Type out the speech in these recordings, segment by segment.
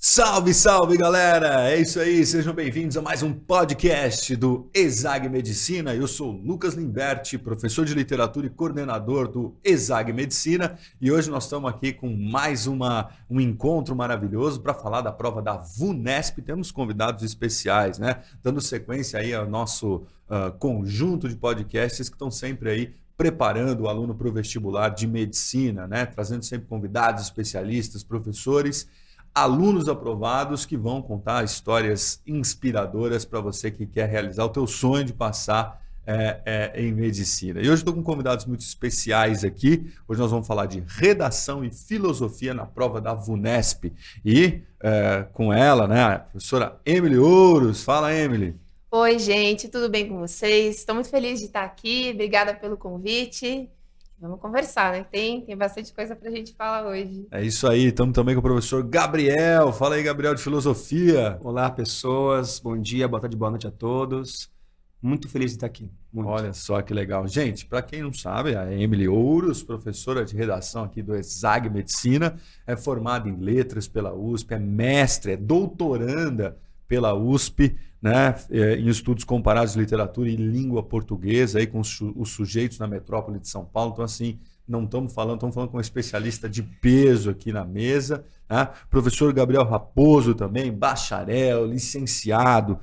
Salve, salve, galera! É isso aí, sejam bem-vindos a mais um podcast do ESAG Medicina. Eu sou o Lucas Limberti, professor de literatura e coordenador do ESAG Medicina, e hoje nós estamos aqui com mais um encontro maravilhoso para falar da prova da VUNESP. Temos convidados especiais, né? Dando sequência aí ao nosso conjunto de podcasts que estão sempre aí preparando o aluno para o vestibular de medicina, né? Trazendo sempre convidados, especialistas, professores, alunos aprovados que vão contar histórias inspiradoras para você que quer realizar o teu sonho de passar em medicina. E hoje estou com convidados muito especiais aqui. Hoje nós vamos falar de redação e filosofia na prova da VUNESP. E com ela, né, a professora Emily Ouros. Fala, Emily. Oi, gente, tudo bem com vocês? Estou muito feliz de estar aqui. Obrigada pelo convite. Vamos conversar, né? Tem bastante coisa para a gente falar hoje. É isso aí, estamos também com o professor Gabriel. Fala aí, Gabriel, de filosofia. Olá, pessoas. Bom dia, boa tarde, boa noite a todos. Muito feliz de estar aqui. Muito. Olha só que legal. Gente, para quem não sabe, a Emily Ouros, professora de redação aqui do ESAG Medicina, é formada em letras pela USP, é mestre, é doutoranda pela USP, né, em estudos comparados de literatura e língua portuguesa, aí com os sujeitos na metrópole de São Paulo. Então, assim, não estamos falando com um especialista de peso aqui na mesa, né? Professor Gabriel Raposo também, bacharel, licenciado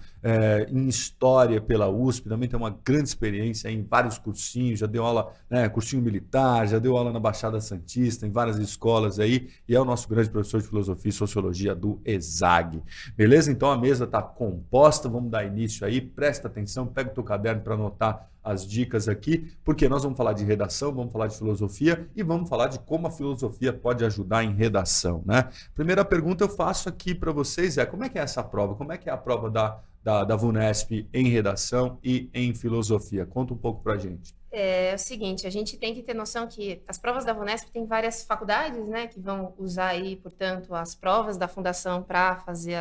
em História pela USP, também tem uma grande experiência em vários cursinhos, já deu aula, né, cursinho militar, já deu aula na Baixada Santista, em várias escolas aí, e é o nosso grande professor de Filosofia e Sociologia do ESAG. Beleza? Então a mesa está composta, vamos dar início aí, presta atenção, pega o teu caderno para anotar as dicas aqui, porque nós vamos falar de redação, vamos falar de filosofia e vamos falar de como a filosofia pode ajudar em redação, né? Primeira pergunta eu faço aqui para vocês como é que é essa prova? Como é que é a prova da VUNESP em redação e em filosofia? Conta um pouco para a gente. É o seguinte, a gente tem que ter noção que as provas da VUNESP tem várias faculdades, né, que vão usar aí, portanto, as provas da fundação para fazer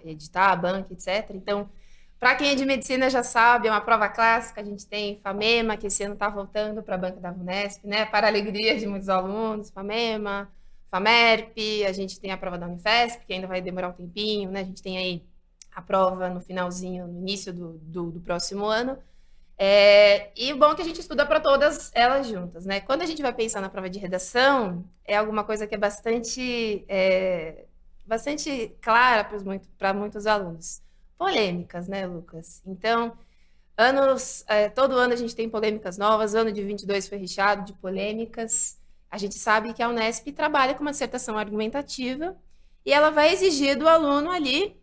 editar a banca, etc. Então, para quem é de medicina já sabe, é uma prova clássica. A gente tem FAMEMA, que esse ano está voltando para a banca da VUNESP, né? Para a alegria de muitos alunos, FAMEMA, FAMERP, a gente tem a prova da Unifesp, que ainda vai demorar um tempinho, né? A gente tem aí a prova no finalzinho, no início do próximo ano. E o bom é que a gente estuda para todas elas juntas, né? Quando a gente vai pensar na prova de redação, é alguma coisa que é bastante clara para muitos alunos. Polêmicas, né, Lucas? Então, todo ano a gente tem polêmicas novas. O ano de 22 foi recheado de polêmicas. A gente sabe que a Unesp trabalha com uma dissertação argumentativa e ela vai exigir do aluno ali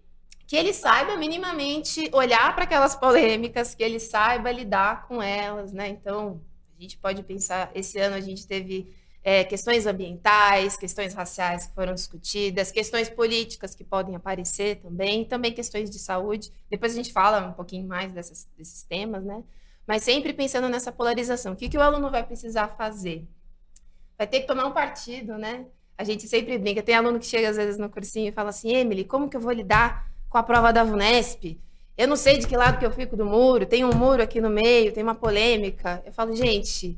que ele saiba minimamente olhar para aquelas polêmicas, que ele saiba lidar com elas, né? Então, a gente pode pensar, esse ano a gente teve questões ambientais, questões raciais que foram discutidas, questões políticas que podem aparecer também questões de saúde. Depois a gente fala um pouquinho mais desses temas, né? Mas sempre pensando nessa polarização. O que o aluno vai precisar fazer? Vai ter que tomar um partido, né? A gente sempre brinca. Tem aluno que chega às vezes no cursinho e fala assim: Emily, como que eu vou lidar com a prova da VUNESP? Eu não sei de que lado que eu fico do muro, tem um muro aqui no meio, tem uma polêmica. Eu falo, gente,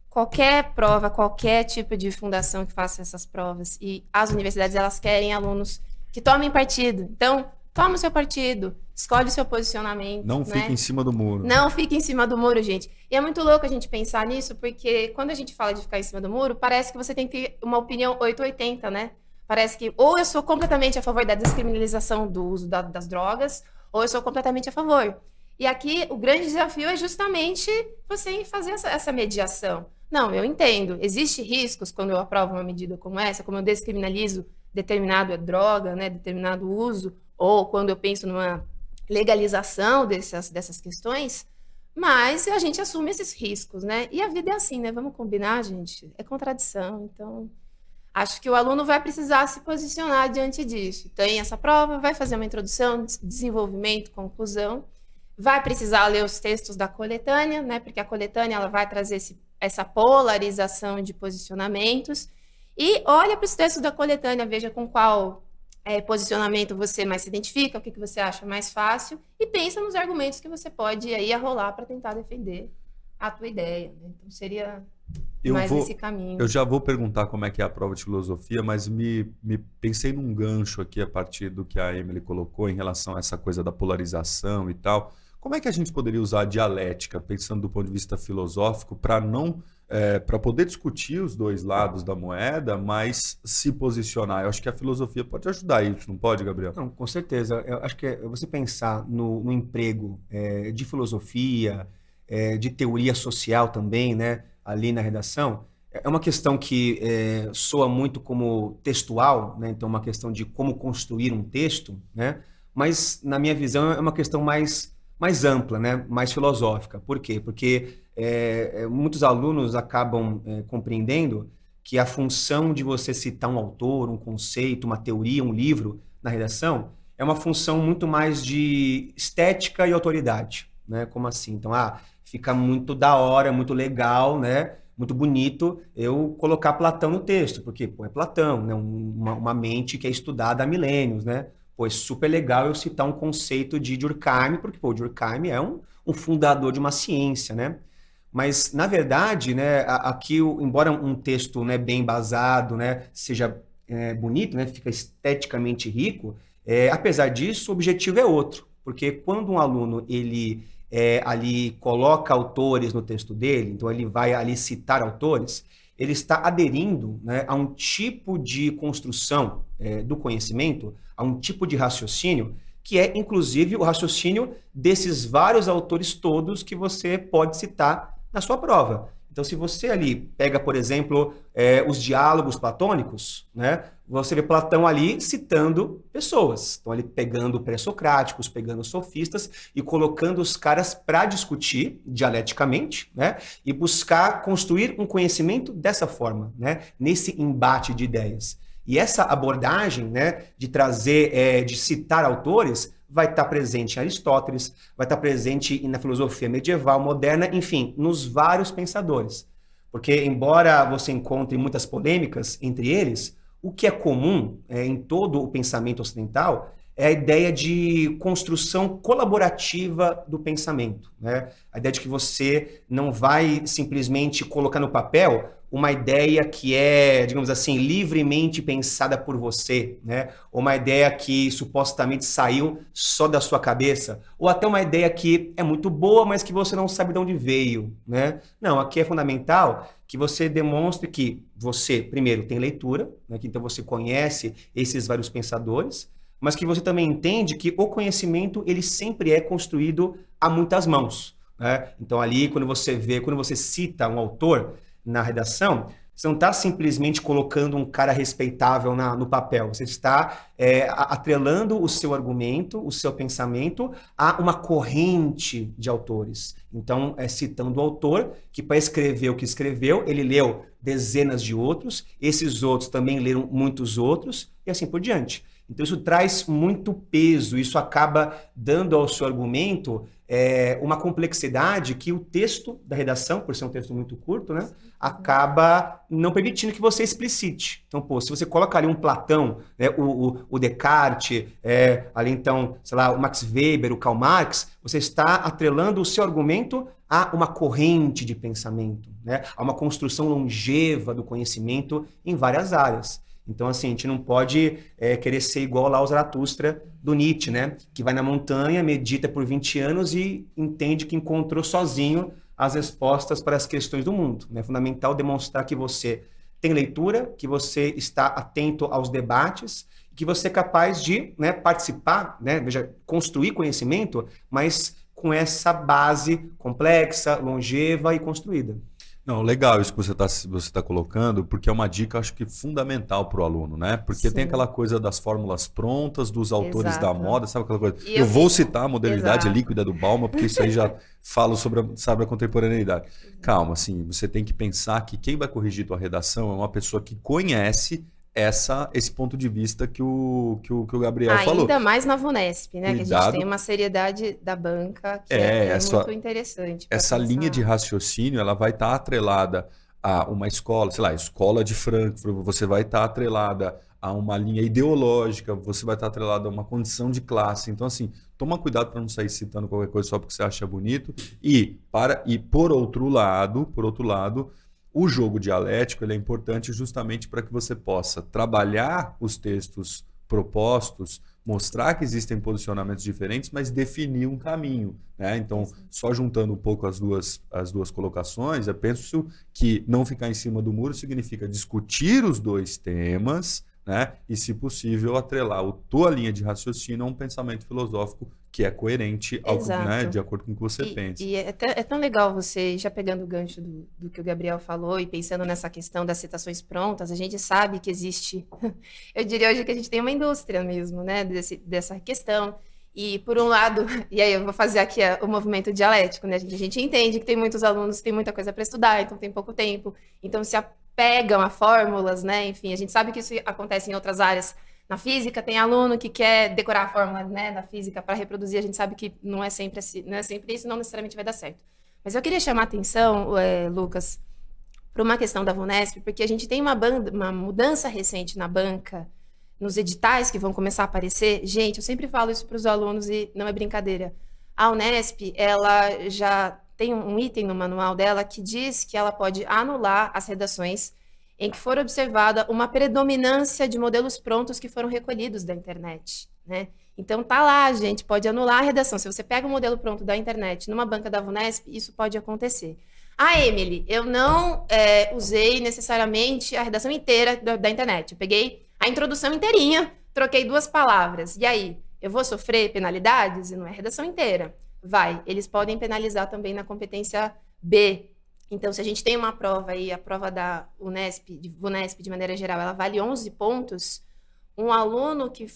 qualquer prova, qualquer tipo de fundação que faça essas provas, e as universidades, elas querem alunos que tomem partido. Então, toma o seu partido, escolhe o seu posicionamento. Não fique em cima do muro. Não fique em cima do muro, gente. E é muito louco a gente pensar nisso, porque quando a gente fala de ficar em cima do muro, parece que você tem que ter uma opinião 880, né? Parece que ou eu sou completamente a favor da descriminalização do uso das drogas, ou eu sou completamente a favor. E aqui o grande desafio é justamente você fazer essa mediação. Não, eu entendo. Existem riscos quando eu aprovo uma medida como essa, como eu descriminalizo determinada droga, né, determinado uso, ou quando eu penso numa legalização dessas questões, mas a gente assume esses riscos, né? E a vida é assim, né? Vamos combinar, gente? É contradição. Então, acho que o aluno vai precisar se posicionar diante disso. Tem essa prova, vai fazer uma introdução, desenvolvimento, conclusão, vai precisar ler os textos da coletânea, né? Porque a coletânea ela vai trazer essa polarização de posicionamentos. E olha para os textos da coletânea, veja com qual posicionamento você mais se identifica, o que você acha mais fácil, e pensa nos argumentos que você pode aí arrolar para tentar defender a tua ideia, né? Então seria Eu mais vou, esse caminho. eu já vou perguntar como é que é a prova de filosofia, mas me pensei num gancho aqui a partir do que a Emily colocou em relação a essa coisa da polarização e tal. Como é que a gente poderia usar a dialética, pensando do ponto de vista filosófico, para não para poder discutir os dois lados da moeda, mas se posicionar? Eu acho que a filosofia pode ajudar isso, não pode, Gabriel? Não, com certeza. Eu acho que você pensar no emprego de filosofia, de teoria social também, né, ali na redação, é uma questão que soa muito como textual, né, então uma questão de como construir um texto, né, mas na minha visão é uma questão mais ampla, né, mais filosófica. Por quê? Porque muitos alunos acabam compreendendo que a função de você citar um autor, um conceito, uma teoria, um livro na redação é uma função muito mais de estética e autoridade, né? Como assim? Então, fica muito da hora, muito legal, né? Muito bonito eu colocar Platão no texto, porque pô, é Platão, né? Uma mente que é estudada há milênios, né? Pô, é super legal eu citar um conceito de Durkheim, porque pô, Durkheim é um fundador de uma ciência, né? Mas, na verdade, né, aqui, embora um texto, né, bem embasado, né, seja bonito, né, fica esteticamente rico, apesar disso, o objetivo é outro. Porque quando um aluno ele ali coloca autores no texto dele, então ele vai ali citar autores, ele está aderindo, né, a um tipo de construção do conhecimento, a um tipo de raciocínio, que é, inclusive, o raciocínio desses vários autores todos que você pode citar na sua prova. Então, se você ali pega, por exemplo, os diálogos platônicos, né, você vê Platão ali citando pessoas. Então, ele pegando pré-socráticos, pegando sofistas e colocando os caras para discutir dialeticamente, né, e buscar construir um conhecimento dessa forma, né, nesse embate de ideias. E essa abordagem, né, de trazer, de citar autores, vai estar presente em Aristóteles, vai estar presente na filosofia medieval, moderna, enfim, nos vários pensadores. Porque, embora você encontre muitas polêmicas entre eles, o que é comum em todo o pensamento ocidental é a ideia de construção colaborativa do pensamento, né? A ideia de que você não vai simplesmente colocar no papel uma ideia que é, digamos assim, livremente pensada por você, né? Ou uma ideia que supostamente saiu só da sua cabeça, ou até uma ideia que é muito boa, mas que você não sabe de onde veio, né? Não, aqui é fundamental que você demonstre que você, primeiro, tem leitura, né? Que então você conhece esses vários pensadores, mas que você também entende que o conhecimento ele sempre é construído a muitas mãos, né? Então ali, quando você cita um autor na redação, você não está simplesmente colocando um cara respeitável no papel, você está atrelando o seu argumento, o seu pensamento a uma corrente de autores. Então, citando o autor, que para escrever o que escreveu, ele leu dezenas de outros, esses outros também leram muitos outros, e assim por diante. Então, isso traz muito peso, isso acaba dando ao seu argumento uma complexidade que o texto da redação, por ser um texto muito curto, né, acaba não permitindo que você explicite. Então, pô, se você coloca ali um Platão, né, o Descartes, ali então, sei lá, o Max Weber, o Karl Marx, você está atrelando o seu argumento a uma corrente de pensamento, né, a uma construção longeva do conhecimento em várias áreas. Então, assim, a gente não pode querer ser igual lá ao Zaratustra do Nietzsche, né? Que vai na montanha, medita por 20 anos e entende que encontrou sozinho as respostas para as questões do mundo. É fundamental demonstrar que você tem leitura, que você está atento aos debates, que você é capaz de, né, participar, né? Veja, construir conhecimento, mas com essa base complexa, longeva e construída. Não, legal isso que você tá colocando, porque é uma dica, acho que fundamental para o aluno, né? Porque Sim. tem aquela coisa das fórmulas prontas, dos autores da Exato. moda, sabe aquela coisa? E Eu vou citar a modalidade Exato. líquida do Bauman, porque isso aí já falo sobre a contemporaneidade. Calma, assim, você tem que pensar que quem vai corrigir tua redação é uma pessoa que conhece esse ponto de vista que o Gabriel falou. Ainda mais na VUNESP, né? Que a Cuidado. gente tem uma seriedade da banca que É, é essa- muito interessante. pra Essa linha de pensar. raciocínio, ela vai estar atrelada a uma escola, sei lá, escola de Frankfurt, você vai estar atrelada a uma linha ideológica, você vai estar atrelado a uma condição de classe. Então, assim, toma cuidado para não sair citando qualquer coisa só porque você acha bonito. E por outro lado, o jogo dialético ele é importante justamente para que você possa trabalhar os textos propostos, mostrar que existem posicionamentos diferentes, mas definir um caminho, né? Então, só juntando um pouco as duas colocações, eu penso que não ficar em cima do muro significa discutir os dois temas, né? E, se possível, atrelar a tua linha de raciocínio a um pensamento filosófico que é coerente né, de acordo com o que você pensa. E é tão legal você, já pegando o gancho do que o Gabriel falou e pensando nessa questão das citações prontas, a gente sabe que existe, eu diria hoje que a gente tem uma indústria mesmo, né, dessa questão. E, por um lado, e aí eu vou fazer aqui o movimento dialético, né, a gente entende que tem muitos alunos, tem muita coisa para estudar, então tem pouco tempo, então se apegam a fórmulas, né, enfim, a gente sabe que isso acontece em outras áreas. Na física, tem aluno que quer decorar a fórmula, né, da física para reproduzir. A gente sabe que não é sempre assim, não é sempre isso, não necessariamente vai dar certo. Mas eu queria chamar a atenção, Lucas, para uma questão da VUNESP, porque a gente tem uma mudança recente na banca, nos editais que vão começar a aparecer. Gente, eu sempre falo isso para os alunos e não é brincadeira. A Unesp, ela já tem um item no manual dela que diz que ela pode anular as redações em que for observada uma predominância de modelos prontos que foram recolhidos da internet, né? Então tá lá, gente, pode anular a redação. Se você pega um modelo pronto da internet numa banca da VUNESP, isso pode acontecer. Emily, eu não usei necessariamente a redação inteira da internet. Eu peguei a introdução inteirinha, troquei 2 palavras. E aí, eu vou sofrer penalidades? E não é a redação inteira. Eles podem penalizar também na competência B. Então, se a gente tem uma prova aí, a prova da VUNESP de maneira geral, ela vale 11 pontos, um aluno que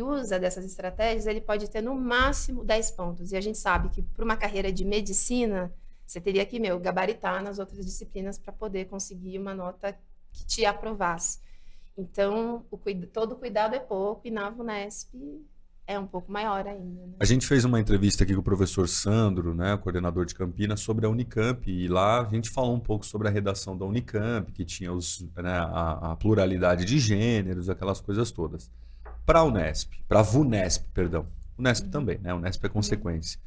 usa dessas estratégias, ele pode ter no máximo 10 pontos. E a gente sabe que para uma carreira de medicina, você teria que, gabaritar nas outras disciplinas para poder conseguir uma nota que te aprovasse. Então, todo cuidado é pouco, e na VUNESP é um pouco maior ainda. Né? A gente fez uma entrevista aqui com o professor Sandro, né, coordenador de Campinas, sobre a Unicamp, e lá a gente falou um pouco sobre a redação da Unicamp, que tinha a pluralidade de gêneros, aquelas coisas todas. Para a VUNESP, perdão. Unesp também, né? Unesp é consequência.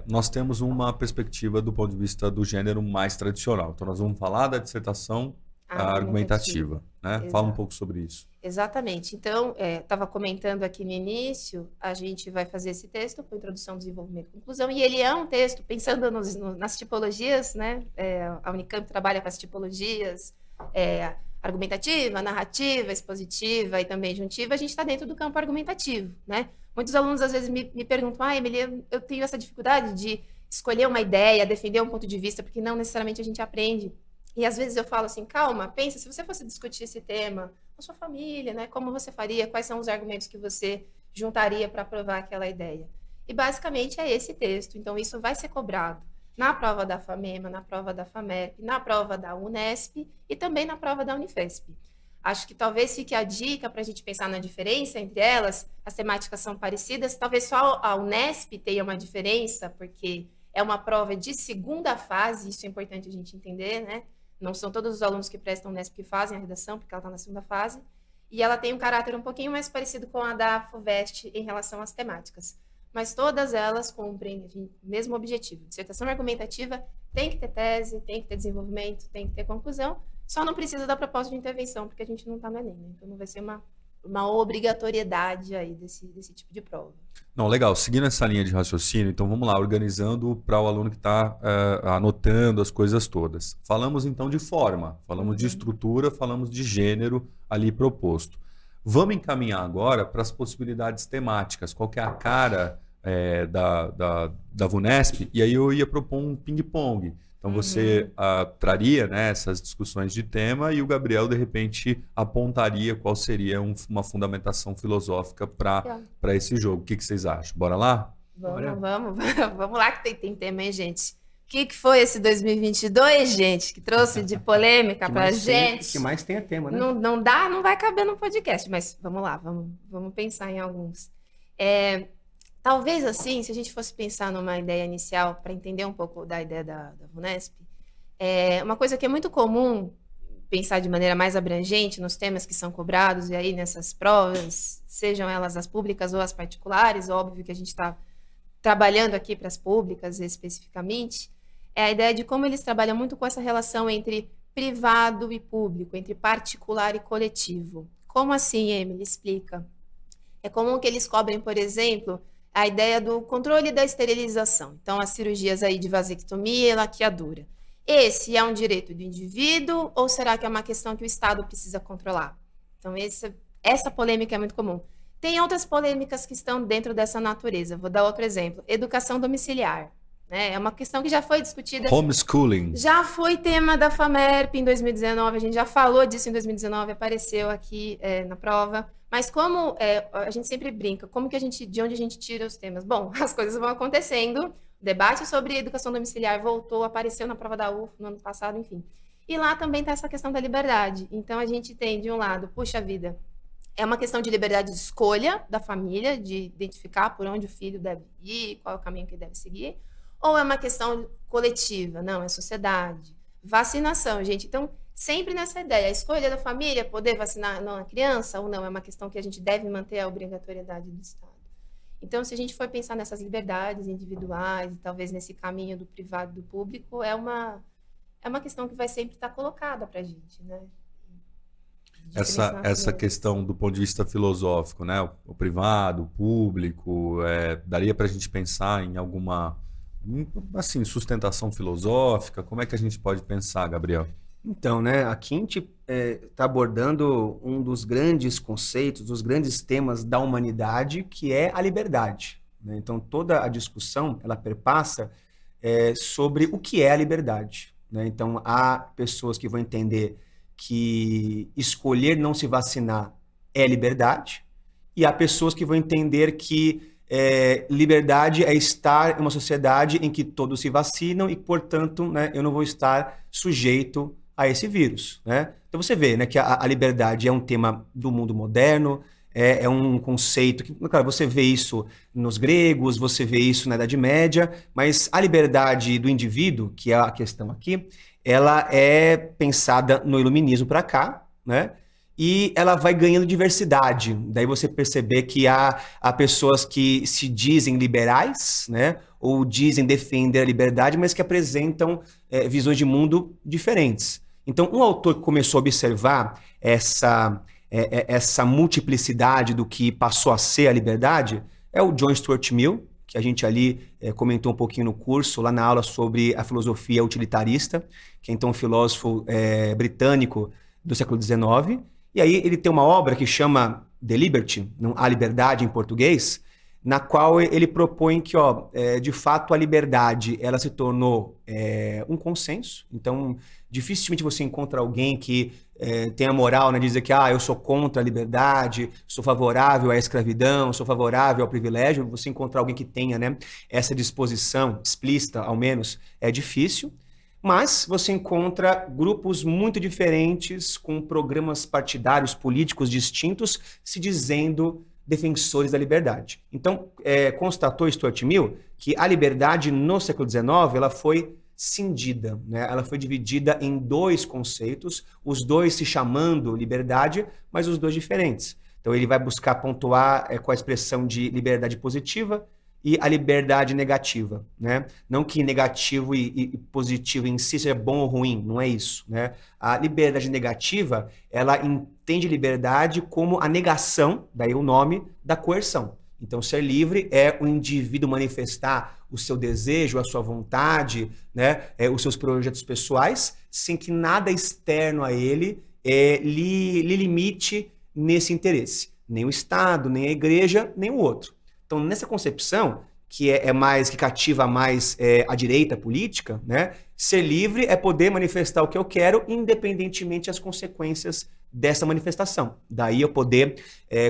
Nós temos uma perspectiva do ponto de vista do gênero mais tradicional. Então, nós vamos falar da dissertação argumentativa, né? Exato. Fala um pouco sobre isso. Exatamente. Então, estava comentando aqui no início, a gente vai fazer esse texto com introdução, desenvolvimento e conclusão, e ele é um texto pensando nas tipologias, né? A Unicamp trabalha com as tipologias argumentativa, narrativa, expositiva e também juntiva. A gente está dentro do campo argumentativo, né? Muitos alunos às vezes me perguntam, Emily, eu tenho essa dificuldade de escolher uma ideia, defender um ponto de vista, porque não necessariamente a gente aprende. E às vezes eu falo assim, calma, pensa, se você fosse discutir esse tema com sua família, né, como você faria, quais são os argumentos que você juntaria para provar aquela ideia? E basicamente é esse texto, então isso vai ser cobrado na prova da FAMEMA, na prova da FAMERP, na prova da Unesp e também na prova da Unifesp. Acho que talvez fique a dica para a gente pensar na diferença entre elas, as temáticas são parecidas, talvez só a Unesp tenha uma diferença, porque é uma prova de segunda fase, isso é importante a gente entender, né? Não são todos os alunos que prestam Unesp que fazem a redação, porque ela está na segunda fase. E ela tem um caráter um pouquinho mais parecido com a da FUVEST em relação às temáticas. Mas todas elas cumprem o mesmo objetivo. Dissertação argumentativa tem que ter tese, tem que ter desenvolvimento, tem que ter conclusão. Só não precisa da proposta de intervenção, porque a gente não está no Enem, né? Então não vai ser uma obrigatoriedade aí desse tipo de prova. Não, legal. Seguindo essa linha de raciocínio, então vamos lá, organizando para o aluno que está anotando as coisas todas. Falamos então de forma, falamos de estrutura, falamos de gênero ali proposto. Vamos encaminhar agora para as possibilidades temáticas. Qual que é a cara da VUNESP? E aí eu ia propor um ping-pong. Então você traria, né, essas discussões de tema e o Gabriel, de repente, apontaria qual seria uma fundamentação filosófica para esse jogo. O que vocês acham? Bora lá? Vamos lá que tem tema, hein, gente? O que foi esse 2022, gente, que trouxe de polêmica pra gente? Que mais tem tema, né? Não vai caber no podcast, mas vamos lá, vamos pensar em alguns. Talvez assim, se a gente fosse pensar numa ideia inicial, para entender um pouco da ideia da VUNESP, uma coisa que é muito comum, pensar de maneira mais abrangente nos temas que são cobrados, e aí nessas provas, sejam elas as públicas ou as particulares, óbvio que a gente está trabalhando aqui para as públicas especificamente, é a ideia de como eles trabalham muito com essa relação entre privado e público, entre particular e coletivo. Como assim, Emily? Explica. É comum que eles cobrem, por exemplo, a ideia do controle da esterilização. Então, as cirurgias aí de vasectomia e laqueadura. Esse é um direito do indivíduo ou será que é uma questão que o Estado precisa controlar? Então, essa polêmica é muito comum. Tem outras polêmicas que estão dentro dessa natureza. Vou dar outro exemplo. Educação domiciliar. Né? É uma questão que já foi discutida. Homeschooling. Já foi tema da FAMERP em 2019, a gente já falou disso em 2019, apareceu aqui na prova. Mas como a gente sempre brinca, de onde a gente tira os temas? Bom, as coisas vão acontecendo, o debate sobre educação domiciliar voltou, apareceu na prova da UF no ano passado, enfim. E lá também está essa questão da liberdade. Então a gente tem, de um lado, puxa vida, é uma questão de liberdade de escolha da família, de identificar por onde o filho deve ir, qual é o caminho que ele deve seguir. Ou é uma questão coletiva? Não, é sociedade. Vacinação, gente. Então, sempre nessa ideia, a escolha da família, poder vacinar a criança ou não, é uma questão que a gente deve manter a obrigatoriedade do Estado. Então, se a gente for pensar nessas liberdades individuais, e talvez nesse caminho do privado e do público, é uma questão que vai sempre estar colocada para a gente, né? Essa questão do ponto de vista filosófico, né? O privado, o público, daria para a gente pensar em alguma... assim, sustentação filosófica, como é que a gente pode pensar, Gabriel? Então, né, aqui a gente está abordando um dos grandes conceitos, dos grandes temas da humanidade, que é a liberdade. Né? Então, toda a discussão, ela perpassa sobre o que é a liberdade. Né? Então, há pessoas que vão entender que escolher não se vacinar é liberdade, e há pessoas que vão entender que liberdade é estar em uma sociedade em que todos se vacinam e, portanto, né, eu não vou estar sujeito a esse vírus. Né? Então você vê, né, que a liberdade é um tema do mundo moderno, é um conceito que, claro, você vê isso nos gregos, você vê isso na Idade Média, mas a liberdade do indivíduo, que é a questão aqui, ela é pensada no iluminismo para cá, né? E ela vai ganhando diversidade. Daí você perceber que há pessoas que se dizem liberais, né? Ou dizem defender a liberdade, mas que apresentam visões de mundo diferentes. Então, um autor que começou a observar essa multiplicidade do que passou a ser a liberdade é o John Stuart Mill, que a gente ali comentou um pouquinho no curso, lá na aula sobre a filosofia utilitarista, que é então um filósofo britânico do século XIX. E aí ele tem uma obra que chama The Liberty, A Liberdade em português, na qual ele propõe que, de fato, a liberdade ela se tornou um consenso. Então, dificilmente você encontra alguém que tenha moral, né, de dizer que eu sou contra a liberdade, sou favorável à escravidão, sou favorável ao privilégio. Você encontrar alguém que tenha, né, essa disposição explícita, ao menos, é difícil. Mas você encontra grupos muito diferentes, com programas partidários, políticos distintos, se dizendo defensores da liberdade. Então, constatou Stuart Mill que a liberdade no século XIX ela foi cindida, né? Ela foi dividida em dois conceitos, os dois se chamando liberdade, mas os dois diferentes. Então, ele vai buscar pontuar com a expressão de liberdade positiva e a liberdade negativa, né? Não que negativo e positivo em si seja bom ou ruim, não é isso, né? A liberdade negativa, ela entende liberdade como a negação, daí o nome, da coerção. Então, ser livre é o indivíduo manifestar o seu desejo, a sua vontade, né? Os seus projetos pessoais, sem que nada externo a ele lhe limite nesse interesse. Nem o Estado, nem a igreja, nem o outro. Então, nessa concepção, que que cativa mais a direita política, né? Ser livre é poder manifestar o que eu quero, independentemente das consequências dessa manifestação. Daí eu poder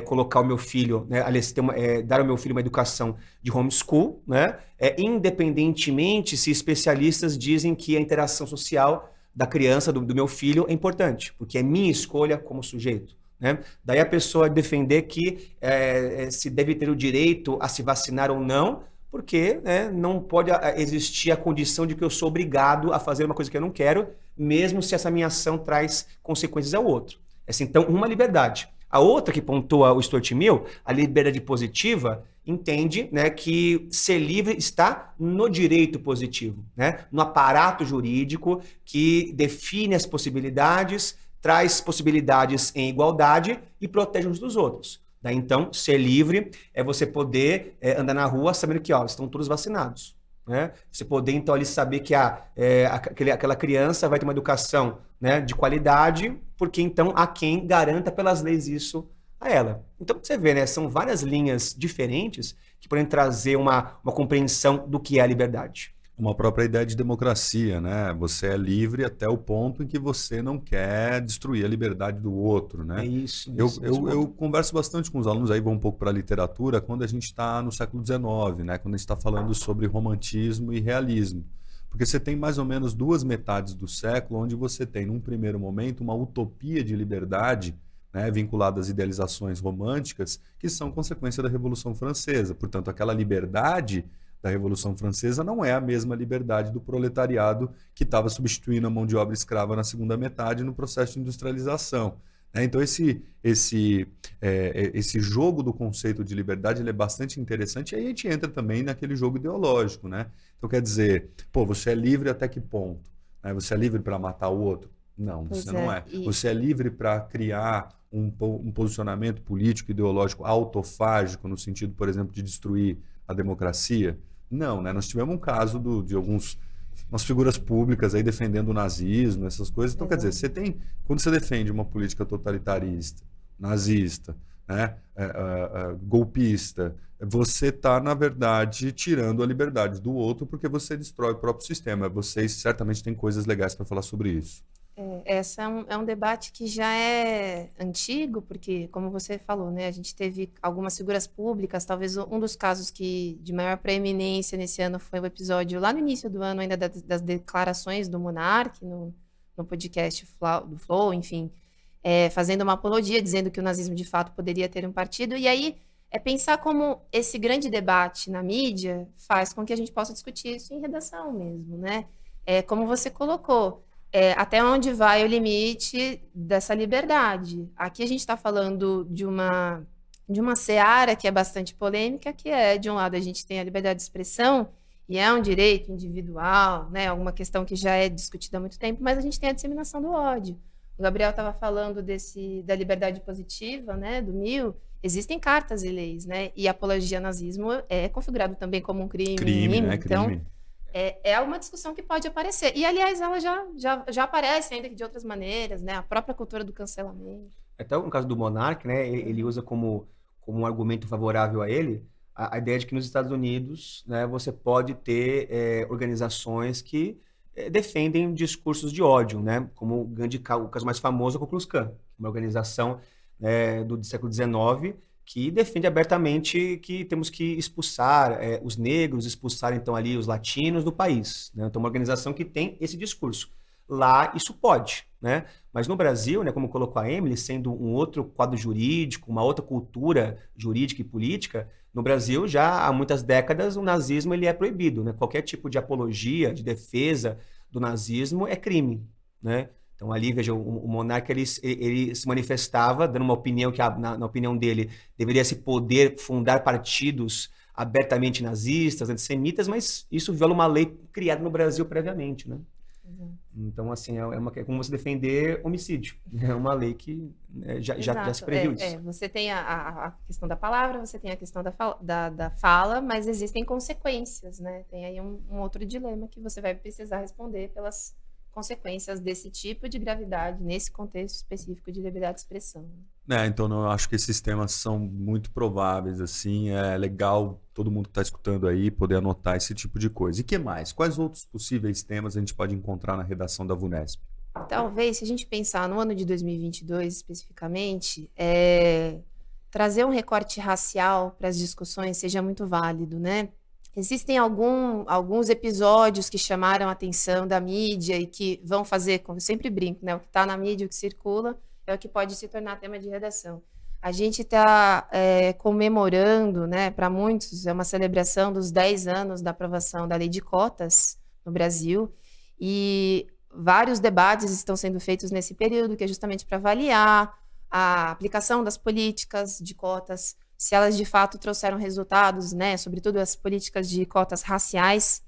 colocar o meu filho, né? Aliás, dar ao meu filho uma educação de homeschool, né? Independentemente se especialistas dizem que a interação social da criança, do meu filho, é importante, porque é minha escolha como sujeito. Né? Daí a pessoa defender que se deve ter o direito a se vacinar ou não, porque, né, não pode existir a condição de que eu sou obrigado a fazer uma coisa que eu não quero, mesmo se essa minha ação traz consequências ao outro. Essa, então, uma liberdade. A outra que pontua o Stuart Mill, a liberdade positiva, entende, né, que ser livre está no direito positivo, né, no aparato jurídico que define as possibilidades, traz possibilidades em igualdade e protege uns dos outros. Daí, então, ser livre é você poder andar na rua sabendo que estão todos vacinados. Né? Você poder, então, ali saber que aquela criança vai ter uma educação, né, de qualidade, porque, então, há quem garanta pelas leis isso a ela. Então, você vê, né, são várias linhas diferentes que podem trazer uma compreensão do que é a liberdade. Uma própria ideia de democracia, né? Você é livre até o ponto em que você não quer destruir a liberdade do outro, né? É isso. Eu converso bastante com os alunos, aí vou um pouco para a literatura, quando a gente está no século XIX, né? Quando a gente está falando sobre romantismo e realismo. Porque você tem mais ou menos duas metades do século onde você tem, num primeiro momento, uma utopia de liberdade, né, vinculada às idealizações românticas, que são consequência da Revolução Francesa. Portanto, aquela liberdade da Revolução Francesa não é a mesma liberdade do proletariado que estava substituindo a mão de obra escrava na segunda metade no processo de industrialização. Então, esse jogo do conceito de liberdade ele é bastante interessante, e aí a gente entra também naquele jogo ideológico. Né? Então, quer dizer, você é livre até que ponto? Você é livre para matar o outro? Não, você não é. Você é livre para criar um posicionamento político, ideológico autofágico, no sentido, por exemplo, de destruir a democracia? Não, né? Nós tivemos um caso de umas figuras públicas aí defendendo o nazismo, essas coisas. Então, quer dizer, quando você defende uma política totalitarista, nazista, né, golpista, você está, na verdade, tirando a liberdade do outro porque você destrói o próprio sistema. Vocês certamente têm coisas legais para falar sobre isso. Esse é um debate que já é antigo, porque, como você falou, né, a gente teve algumas figuras públicas, talvez um dos casos de maior preeminência nesse ano foi o episódio lá no início do ano, ainda das declarações do Monark, no podcast do Flow, enfim, fazendo uma apologia, dizendo que o nazismo de fato poderia ter um partido, e aí pensar como esse grande debate na mídia faz com que a gente possa discutir isso em redação mesmo, né? Como você colocou, até onde vai o limite dessa liberdade. Aqui a gente está falando de uma seara que é bastante polêmica, que de um lado a gente tem a liberdade de expressão, e é um direito individual, né, alguma questão que já é discutida há muito tempo, mas a gente tem a disseminação do ódio. O Gabriel estava falando da liberdade positiva, né, do Mill. Existem cartas e leis, né, e a apologia ao nazismo é configurado também como um crime. Crime, né? Então, crime. É uma discussão que pode aparecer. E, aliás, ela já aparece ainda de outras maneiras, né? A própria cultura do cancelamento. Até no caso do Monark, né? Ele usa como um argumento favorável a ele a ideia de que nos Estados Unidos, né, você pode ter organizações que defendem discursos de ódio, né? Como o caso mais famoso é o Ku Klux Klan, uma organização do século XIX que defende abertamente que temos que expulsar os negros, expulsar então ali os latinos do país. Né? Então, uma organização que tem esse discurso. Lá, isso pode, né? Mas no Brasil, né, como colocou a Emily, sendo um outro quadro jurídico, uma outra cultura jurídica e política, no Brasil, já há muitas décadas, o nazismo ele é proibido. Né? Qualquer tipo de apologia, de defesa do nazismo é crime, né? Então, ali, veja, o monarca ele se manifestava, dando uma opinião que, na opinião dele, deveria se poder fundar partidos abertamente nazistas, antissemitas, mas isso viola uma lei criada no Brasil previamente, né? Uhum. Então, assim, é como você defender homicídio. É uma lei que já se previu isso. Você tem a questão da palavra, você tem a questão da fala, mas existem consequências, né? Tem aí um outro dilema que você vai precisar responder pelas consequências desse tipo de gravidade nesse contexto específico de liberdade de expressão. Então eu acho que esses temas são muito prováveis, assim, é legal todo mundo que está escutando aí poder anotar esse tipo de coisa. E que mais? Quais outros possíveis temas a gente pode encontrar na redação da VUNESP? Talvez, se a gente pensar no ano de 2022 especificamente, trazer um recorte racial para as discussões seja muito válido, né? Existem alguns episódios que chamaram a atenção da mídia e que vão fazer, como eu sempre brinco, né? O que está na mídia, o que circula, é o que pode se tornar tema de redação. A gente está comemorando, né, para muitos, é uma celebração dos 10 anos da aprovação da lei de cotas no Brasil, e vários debates estão sendo feitos nesse período, que é justamente para avaliar a aplicação das políticas de cotas, se elas de fato trouxeram resultados, né, sobretudo as políticas de cotas raciais,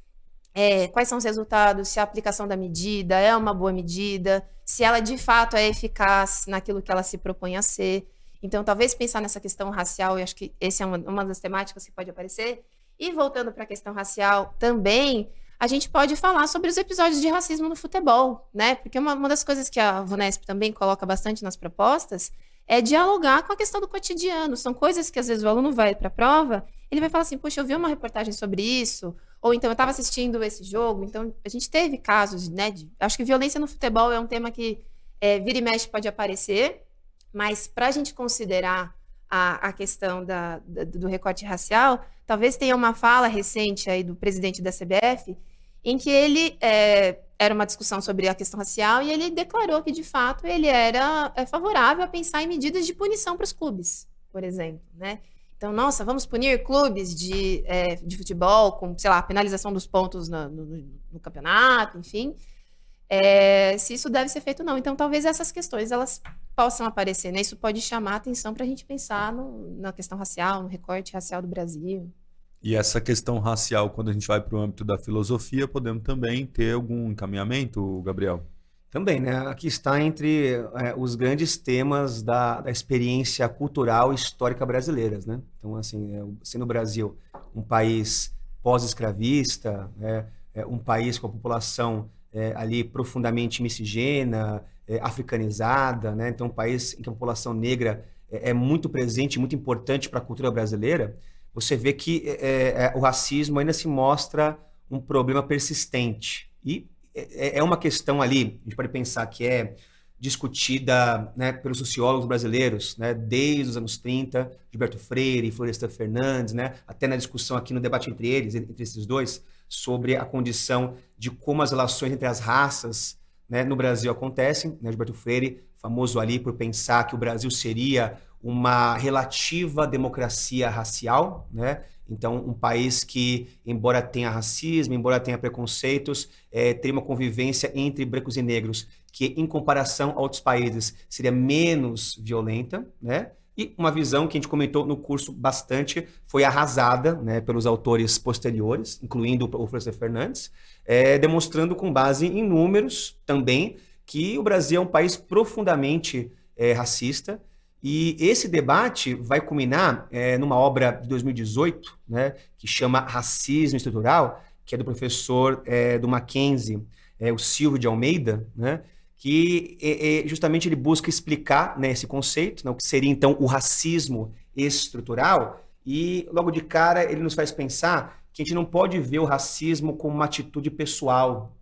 quais são os resultados, se a aplicação da medida é uma boa medida, se ela de fato é eficaz naquilo que ela se propõe a ser. Então, talvez pensar nessa questão racial, eu acho que essa é uma das temáticas que pode aparecer. E voltando para a questão racial também, a gente pode falar sobre os episódios de racismo no futebol, né? Porque uma das coisas que a VUNESP também coloca bastante nas propostas é dialogar com a questão do cotidiano. São coisas que, às vezes, o aluno vai para a prova, ele vai falar assim, poxa, eu vi uma reportagem sobre isso, ou então eu estava assistindo esse jogo. Então, a gente teve casos, né? Acho que violência no futebol é um tema que vira e mexe pode aparecer, mas para a gente considerar a questão do recorte racial, talvez tenha uma fala recente aí do presidente da CBF, em que ele era uma discussão sobre a questão racial e ele declarou que, de fato, ele era favorável a pensar em medidas de punição para os clubes, por exemplo, né? Então, nossa, vamos punir clubes de futebol com, sei lá, a penalização dos pontos no campeonato, enfim. Se isso deve ser feito ou não. Então, talvez essas questões elas possam aparecer, né? Isso pode chamar a atenção para a gente pensar na questão racial, no recorte racial do Brasil. E essa questão racial, quando a gente vai para o âmbito da filosofia, podemos também ter algum encaminhamento, Gabriel? Também, né? Aqui está entre os grandes temas da experiência cultural e histórica brasileiras, né? Então, assim, sendo o Brasil um país pós-escravista, um país com a população ali profundamente miscigena, africanizada, né? Então, um país em que a população negra é muito presente, muito importante para a cultura brasileira, você vê que o racismo ainda se mostra um problema persistente. E é uma questão ali, a gente pode pensar que é discutida, né, pelos sociólogos brasileiros, né, desde os anos 30, Gilberto Freire, Florestan Fernandes, né, até na discussão aqui no debate entre esses dois, sobre a condição de como as relações entre as raças, né, no Brasil acontecem. Né, Gilberto Freire, famoso ali por pensar que o Brasil seria uma relativa democracia racial, né? Então, um país que, embora tenha racismo, embora tenha preconceitos, teria uma convivência entre brancos e negros que, em comparação a outros países, seria menos violenta, né? E uma visão que a gente comentou no curso bastante foi arrasada, né, pelos autores posteriores, incluindo o Florestan Fernandes, demonstrando com base em números também que o Brasil é um país profundamente racista. E esse debate vai culminar numa obra de 2018, né, que chama Racismo Estrutural, que é do professor do Mackenzie, o Silvio de Almeida, né, que justamente ele busca explicar, né, esse conceito, né, o que seria então o racismo estrutural, e logo de cara ele nos faz pensar que a gente não pode ver o racismo como uma atitude pessoal,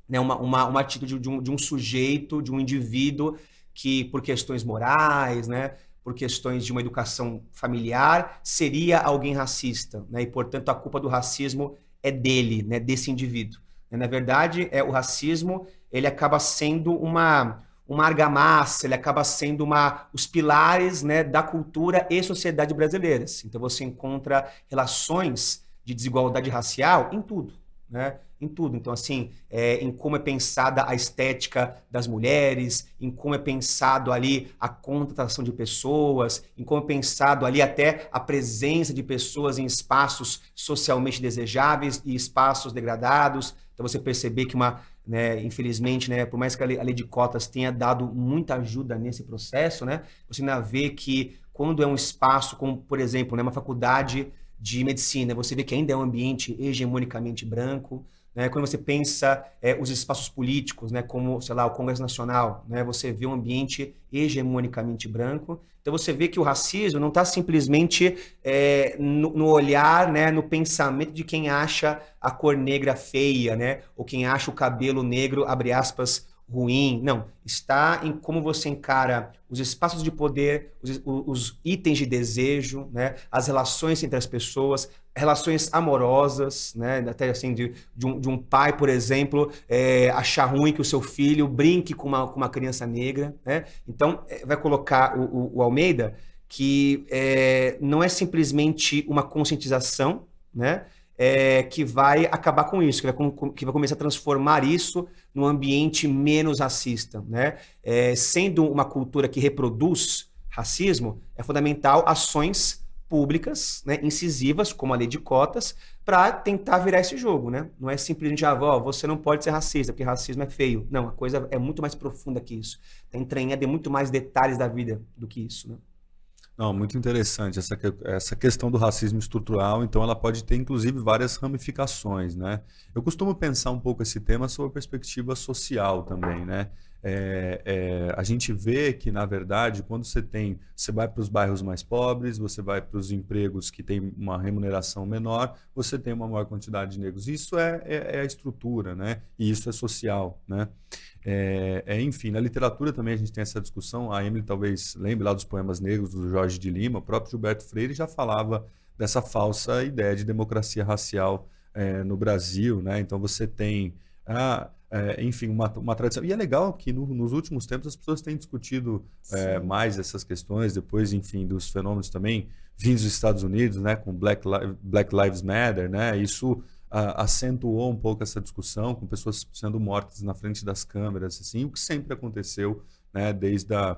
né, uma atitude de um sujeito, de um indivíduo, que por questões morais, né, por questões de uma educação familiar, seria alguém racista, né, e portanto a culpa do racismo é dele, né, desse indivíduo. Na verdade, o racismo ele acaba sendo uma argamassa, ele acaba sendo os pilares, né, da cultura e sociedade brasileiras. Então você encontra relações de desigualdade racial em tudo, né? Em tudo. Então, assim, em como é pensada a estética das mulheres, em como é pensado ali a contratação de pessoas, em como é pensado ali até a presença de pessoas em espaços socialmente desejáveis e espaços degradados. Então, você perceber que infelizmente, né, por mais que a lei de cotas tenha dado muita ajuda nesse processo, né, você ainda vê que quando é um espaço como, por exemplo, né, uma faculdade de medicina, você vê que ainda é um ambiente hegemonicamente branco, né? Quando você pensa os espaços políticos, né, como, sei lá, o Congresso Nacional, né, você vê um ambiente hegemonicamente branco. Então você vê que o racismo não está simplesmente no olhar, né, no pensamento de quem acha a cor negra feia, né, ou quem acha o cabelo negro, abre aspas, ruim. Não, está em como você encara os espaços de poder, os itens de desejo, né, as relações entre as pessoas, relações amorosas, né, até assim de um pai, por exemplo, achar ruim que o seu filho brinque com uma criança negra, né? Então vai colocar o Almeida que não é simplesmente uma conscientização, né, que vai acabar com isso, que vai começar a transformar isso num ambiente menos racista, né? Sendo uma cultura que reproduz racismo, é fundamental ações públicas, né, incisivas, como a lei de cotas, para tentar virar esse jogo, né? Não é simplesmente, você não pode ser racista, porque racismo é feio. Não, a coisa é muito mais profunda que isso. Está entranhada em muito mais detalhes da vida do que isso, né? Não, muito interessante essa questão do racismo estrutural, então ela pode ter inclusive várias ramificações, né? Eu costumo pensar um pouco esse tema sob a perspectiva social também, né? A gente vê que, na verdade, quando você vai para os bairros mais pobres, você vai para os empregos que têm uma remuneração menor, você tem uma maior quantidade de negros. Isso é a estrutura, né? E isso é social, né? Enfim, na literatura também a gente tem essa discussão. A Emily talvez lembre lá dos poemas negros do Jorge de Lima. O próprio Gilberto Freire já falava dessa falsa ideia de democracia racial no Brasil, né? Então você tem enfim, uma tradição. E é legal que nos últimos tempos as pessoas têm discutido mais essas questões, depois, enfim, dos fenômenos também vindos dos Estados Unidos, né, com Black Lives Matter, né? Isso acentuou um pouco essa discussão, com pessoas sendo mortas na frente das câmeras, assim, o que sempre aconteceu, né, desde a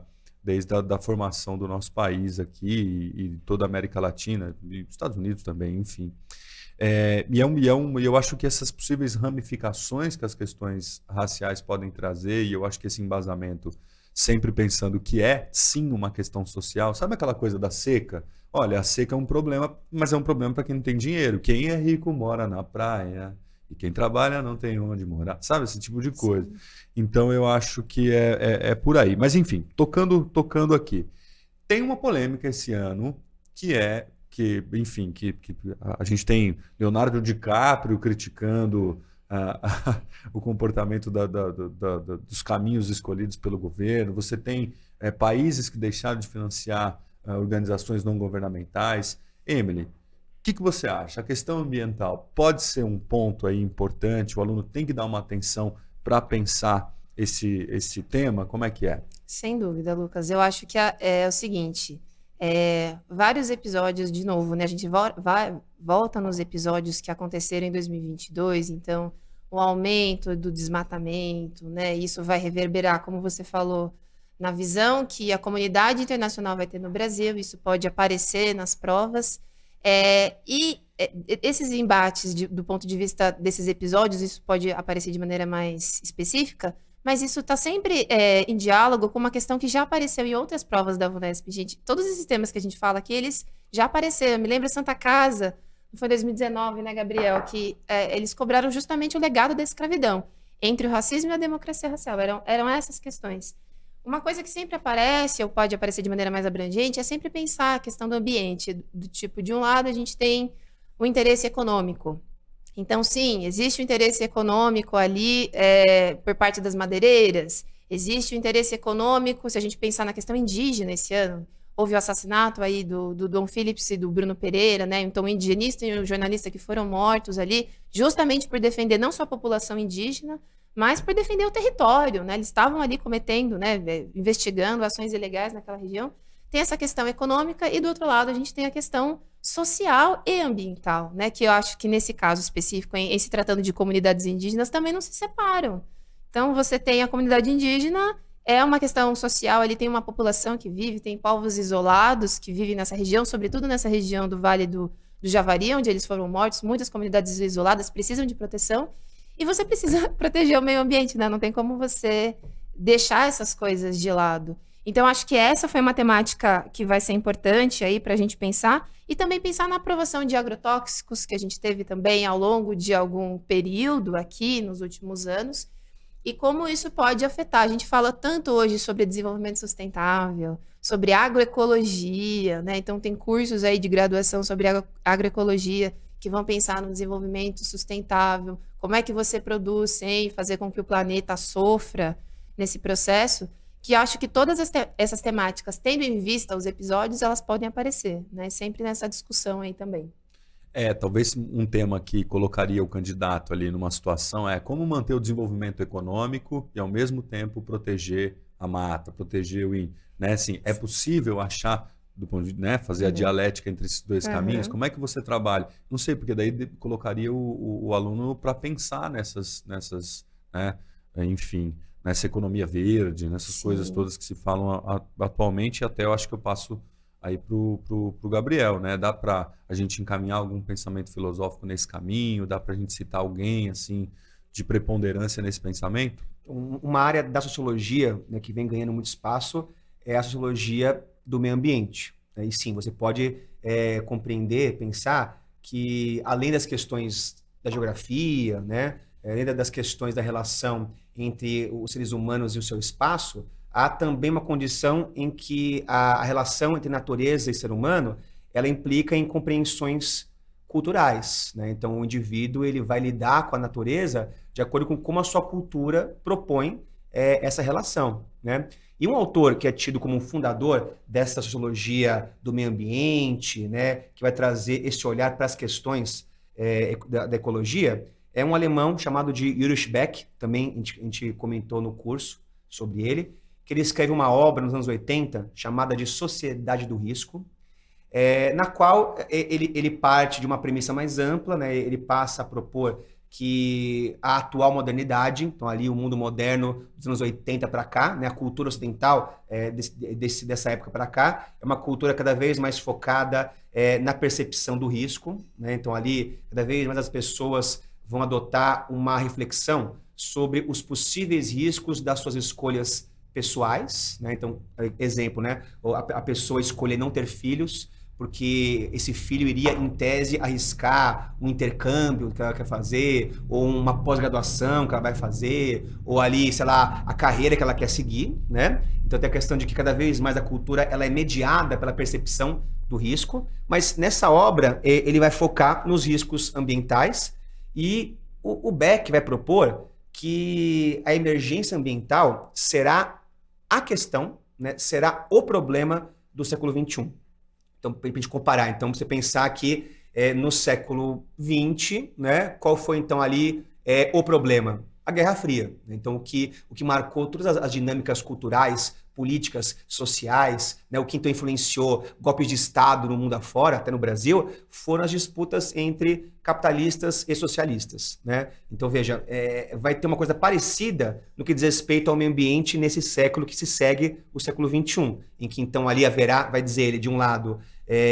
formação do nosso país aqui e toda a América Latina, e Estados Unidos também, enfim. Eu acho que essas possíveis ramificações que as questões raciais podem trazer, e eu acho que esse embasamento, sempre pensando que sim uma questão social, sabe aquela coisa da seca? Olha, a seca é um problema, mas é um problema para quem não tem dinheiro. Quem é rico mora na praia, e quem trabalha não tem onde morar, sabe? Esse tipo de coisa. Sim. Então eu acho que é por aí. Mas enfim, tocando aqui. Tem uma polêmica esse ano enfim, que a gente tem Leonardo DiCaprio criticando o comportamento dos caminhos escolhidos pelo governo. Você tem países que deixaram de financiar organizações não governamentais. Emily, o que você acha? A questão ambiental pode ser um ponto aí importante? O aluno tem que dar uma atenção para pensar esse tema? Como é que é? Sem dúvida, Lucas. Eu acho que é o seguinte... vários episódios, de novo, né? A gente volta nos episódios que aconteceram em 2022, então o aumento do desmatamento, né? Isso vai reverberar, como você falou, na visão que a comunidade internacional vai ter no Brasil, isso pode aparecer nas provas, esses embates do ponto de vista desses episódios, isso pode aparecer de maneira mais específica, mas isso está sempre em diálogo com uma questão que já apareceu em outras provas da VUNESP. Gente, todos esses temas que a gente fala aqui, eles já apareceram. Eu me lembro Santa Casa, foi em 2019, né, Gabriel? Que eles cobraram justamente o legado da escravidão entre o racismo e a democracia racial. Eram essas questões. Uma coisa que sempre aparece, ou pode aparecer de maneira mais abrangente, é sempre pensar a questão do ambiente. Do tipo, de um lado, a gente tem o interesse econômico. Então, sim, existe o interesse econômico ali por parte das madeireiras, existe o interesse econômico, se a gente pensar na questão indígena esse ano, houve o assassinato aí do Dom Phillips e do Bruno Pereira, né? Então, o indigenista e o jornalista que foram mortos ali, justamente por defender não só a população indígena, mas por defender o território, né? Eles estavam ali cometendo, né, investigando ações ilegais naquela região. Tem essa questão econômica e, do outro lado, a gente tem a questão social e ambiental, né? Que eu acho que, nesse caso específico, em se tratando de comunidades indígenas, também não se separam. Então, você tem a comunidade indígena, é uma questão social, ali tem uma população que vive, tem povos isolados que vivem nessa região, sobretudo nessa região do Vale do Javari, onde eles foram mortos, muitas comunidades isoladas precisam de proteção, e você precisa proteger o meio ambiente, né? Não tem como você deixar essas coisas de lado. Então, acho que essa foi uma temática que vai ser importante aí para a gente pensar, e também pensar na aprovação de agrotóxicos, que a gente teve também ao longo de algum período aqui nos últimos anos, e como isso pode afetar. A gente fala tanto hoje sobre desenvolvimento sustentável, sobre agroecologia, né? Então, tem cursos aí de graduação sobre agroecologia que vão pensar no desenvolvimento sustentável, como é que você produz sem fazer com que o planeta sofra nesse processo, que acho que todas essas temáticas, tendo em vista os episódios, elas podem aparecer, né? Sempre nessa discussão aí também. Talvez um tema que colocaria o candidato ali numa situação é como manter o desenvolvimento econômico e, ao mesmo tempo, proteger a mata, proteger o índio, né? Assim, é possível achar do ponto de, né, fazer a dialética entre esses dois caminhos, como é que você trabalha? Não sei, porque daí colocaria o aluno para pensar nessas, né, enfim, nessa economia verde, nessas coisas todas que se falam atualmente, e até eu acho que eu passo aí pro Gabriel, né? Dá para a gente encaminhar algum pensamento filosófico nesse caminho? Dá para a gente citar alguém assim de preponderância nesse pensamento? Uma área da sociologia, né, que vem ganhando muito espaço é a sociologia do meio ambiente. E sim, você pode compreender, pensar que além das questões da geografia, né, além das questões da relação entre os seres humanos e o seu espaço, há também uma condição em que a relação entre natureza e ser humano, ela implica em compreensões culturais, né? Então, o indivíduo ele vai lidar com a natureza de acordo com como a sua cultura propõe essa relação, né? E um autor que é tido como um fundador dessa sociologia do meio ambiente, né, que vai trazer esse olhar para as questões da ecologia, é um alemão chamado de Ulrich Beck, também a gente comentou no curso sobre ele, que ele escreve uma obra nos anos 80 chamada de Sociedade do Risco, na qual ele parte de uma premissa mais ampla, né? Ele passa a propor que a atual modernidade, então ali o mundo moderno dos anos 80 para cá, né? A cultura ocidental dessa época para cá, é uma cultura cada vez mais focada na percepção do risco, né? Então ali cada vez mais as pessoas vão adotar uma reflexão sobre os possíveis riscos das suas escolhas pessoais, né? Então, exemplo, né? A pessoa escolher não ter filhos, porque esse filho iria, em tese, arriscar um intercâmbio que ela quer fazer, ou uma pós-graduação que ela vai fazer, ou ali, sei lá, a carreira que ela quer seguir, né? Então tem a questão de que cada vez mais a cultura ela é mediada pela percepção do risco, mas nessa obra ele vai focar nos riscos ambientais e o Beck vai propor que a emergência ambiental será a questão, né, será o problema do século XXI. Então, para a gente comparar, então você pensar que no século XX, né, qual foi então ali o problema? A Guerra Fria. Então, o que marcou todas as dinâmicas culturais, políticas, sociais, né, o que então influenciou golpes de Estado no mundo afora, até no Brasil, foram as disputas entre capitalistas e socialistas, né? Então, veja, vai ter uma coisa parecida no que diz respeito ao meio ambiente nesse século que se segue o século XXI, em que então ali haverá, vai dizer ele, de um lado,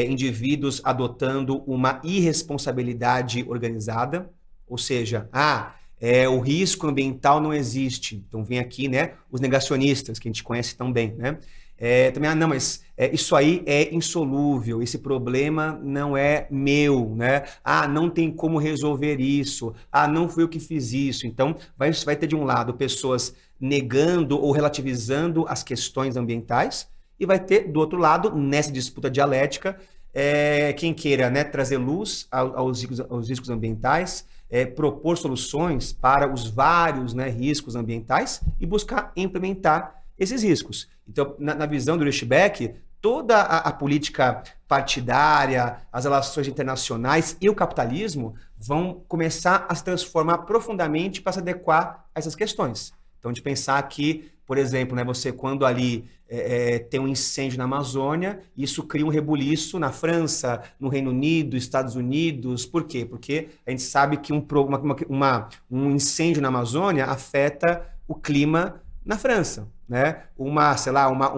indivíduos adotando uma irresponsabilidade organizada, ou seja, o risco ambiental não existe. Então vem aqui, né, os negacionistas, que a gente conhece tão bem, né? Também, não, mas isso aí é insolúvel, esse problema não é meu, né? Não tem como resolver isso, não fui eu que fiz isso. Então vai ter de um lado pessoas negando ou relativizando as questões ambientais, e vai ter do outro lado, nessa disputa dialética, quem queira, né, trazer luz aos riscos ambientais, propor soluções para os vários, né, riscos ambientais e buscar implementar esses riscos. Então, na visão do Ulrich Beck, toda a política partidária, as relações internacionais e o capitalismo vão começar a se transformar profundamente para se adequar a essas questões. Então, de pensar que, por exemplo, né, você quando ali tem um incêndio na Amazônia, isso cria um rebuliço na França, no Reino Unido, Estados Unidos. Por quê? Porque a gente sabe que um incêndio na Amazônia afeta o clima na França, né? Uma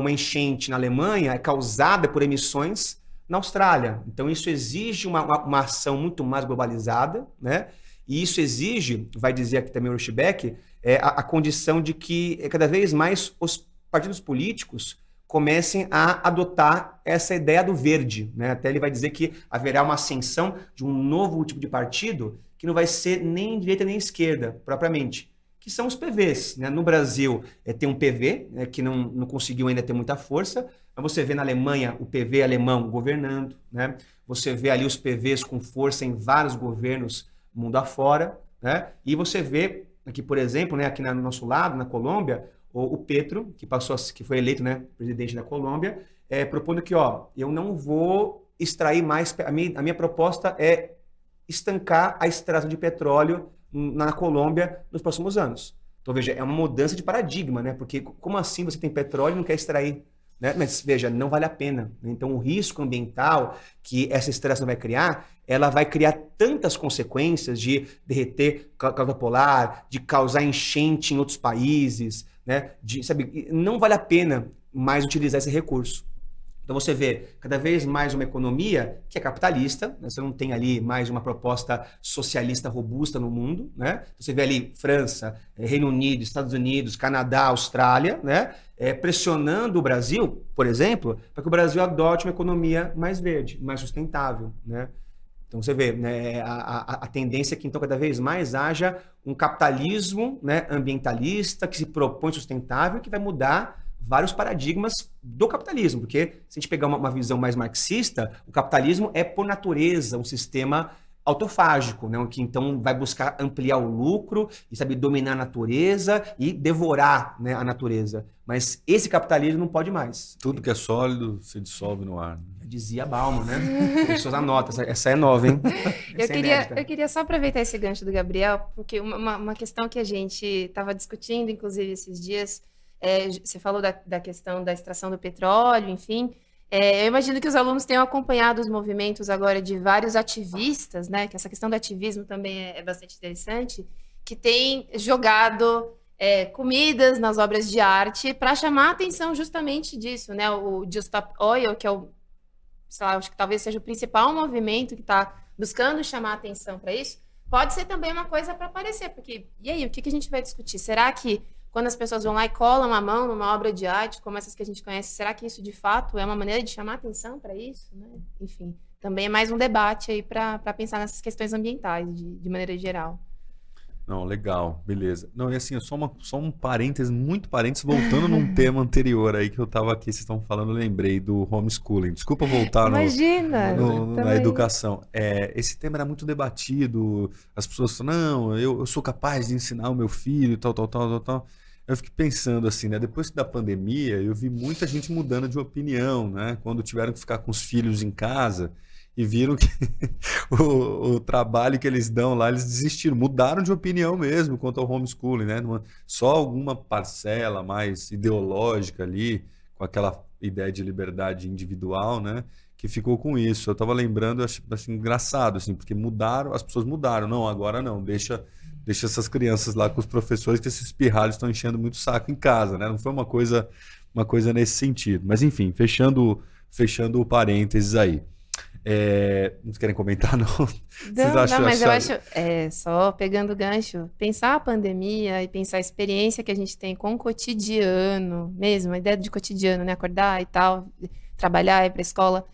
enchente na Alemanha é causada por emissões na Austrália. Então, isso exige uma ação muito mais globalizada, né? E isso exige, vai dizer aqui também o Ulrich Beck, a condição de que cada vez mais os partidos políticos comecem a adotar essa ideia do verde, né? Até ele vai dizer que haverá uma ascensão de um novo tipo de partido que não vai ser nem direita nem esquerda, propriamente, que são os PVs, né? No Brasil tem um PV, né, que não conseguiu ainda ter muita força, mas você vê na Alemanha o PV alemão governando, né? Você vê ali os PVs com força em vários governos mundo afora, né? E você vê aqui, por exemplo, né, aqui no nosso lado, na Colômbia, o Petro, que foi eleito, né, presidente da Colômbia, propondo que, eu não vou extrair mais, a minha proposta é estancar a extração de petróleo na Colômbia nos próximos anos. Então, veja, é uma mudança de paradigma, né? Porque como assim você tem petróleo e não quer extrair? né? Mas veja, não vale a pena. Então o risco ambiental que essa extração vai criar, ela vai criar tantas consequências de derreter calotta polar, de causar enchente em outros países, né? Sabe, não vale a pena mais utilizar esse recurso. Então você vê cada vez mais uma economia que é capitalista, né? Você não tem ali mais uma proposta socialista robusta no mundo, né? Você vê ali França, Reino Unido, Estados Unidos, Canadá, Austrália, né? Pressionando o Brasil, por exemplo, para que o Brasil adote uma economia mais verde, mais sustentável, né? Então você vê, né, a tendência é que então cada vez mais haja um capitalismo, né, ambientalista que se propõe sustentável, que vai mudar vários paradigmas do capitalismo, porque se a gente pegar uma visão mais marxista, o capitalismo é por natureza um sistema autofágico, né, que então vai buscar ampliar o lucro e sabe dominar a natureza e devorar, né, a natureza. Mas esse capitalismo não pode mais. Tudo que é sólido se dissolve no ar. Dizia Bauman, né? As pessoas anotam. Essa é nova, hein? Eu queria só aproveitar esse gancho do Gabriel, porque uma questão que a gente estava discutindo, inclusive, esses dias, você falou da questão da extração do petróleo, enfim. Eu imagino que os alunos tenham acompanhado os movimentos agora de vários ativistas, né? Que essa questão do ativismo também é bastante interessante, que tem jogado comidas nas obras de arte para chamar a atenção justamente disso, né? O Just Stop Oil, que é sei lá, acho que talvez seja o principal movimento que está buscando chamar a atenção para isso, pode ser também uma coisa para aparecer, porque, e aí, o que a gente vai discutir? Será que quando as pessoas vão lá e colam a mão numa obra de arte, como essas que a gente conhece, será que isso de fato é uma maneira de chamar atenção para isso? Né? Enfim, também é mais um debate aí para pensar nessas questões ambientais, de maneira geral. Não, legal, beleza. Não, e assim, só um parênteses, muito parênteses, voltando num tema anterior aí que eu tava aqui, vocês estão falando, eu lembrei do homeschooling. Desculpa voltar na educação. Esse tema era muito debatido, as pessoas falam, não, eu sou capaz de ensinar o meu filho, tal. Eu fiquei pensando assim, né? Depois da pandemia, eu vi muita gente mudando de opinião, né? Quando tiveram que ficar com os filhos em casa e viram que o trabalho que eles dão lá, eles desistiram, mudaram de opinião mesmo quanto ao homeschooling, né? Só alguma parcela mais ideológica ali, com aquela ideia de liberdade individual, né? Que ficou com isso. Eu estava lembrando, eu achei assim, engraçado, assim, porque as pessoas mudaram. Não, agora não, deixa essas crianças lá com os professores, que esses pirralhos estão enchendo muito saco em casa, né? Não foi uma coisa nesse sentido. Mas enfim, fechando o parênteses aí. Não querem comentar, não? Mas eu acho, só pegando o gancho, pensar a pandemia e pensar a experiência que a gente tem com o cotidiano, mesmo, a ideia de cotidiano, né? Acordar e tal, trabalhar, ir para a escola,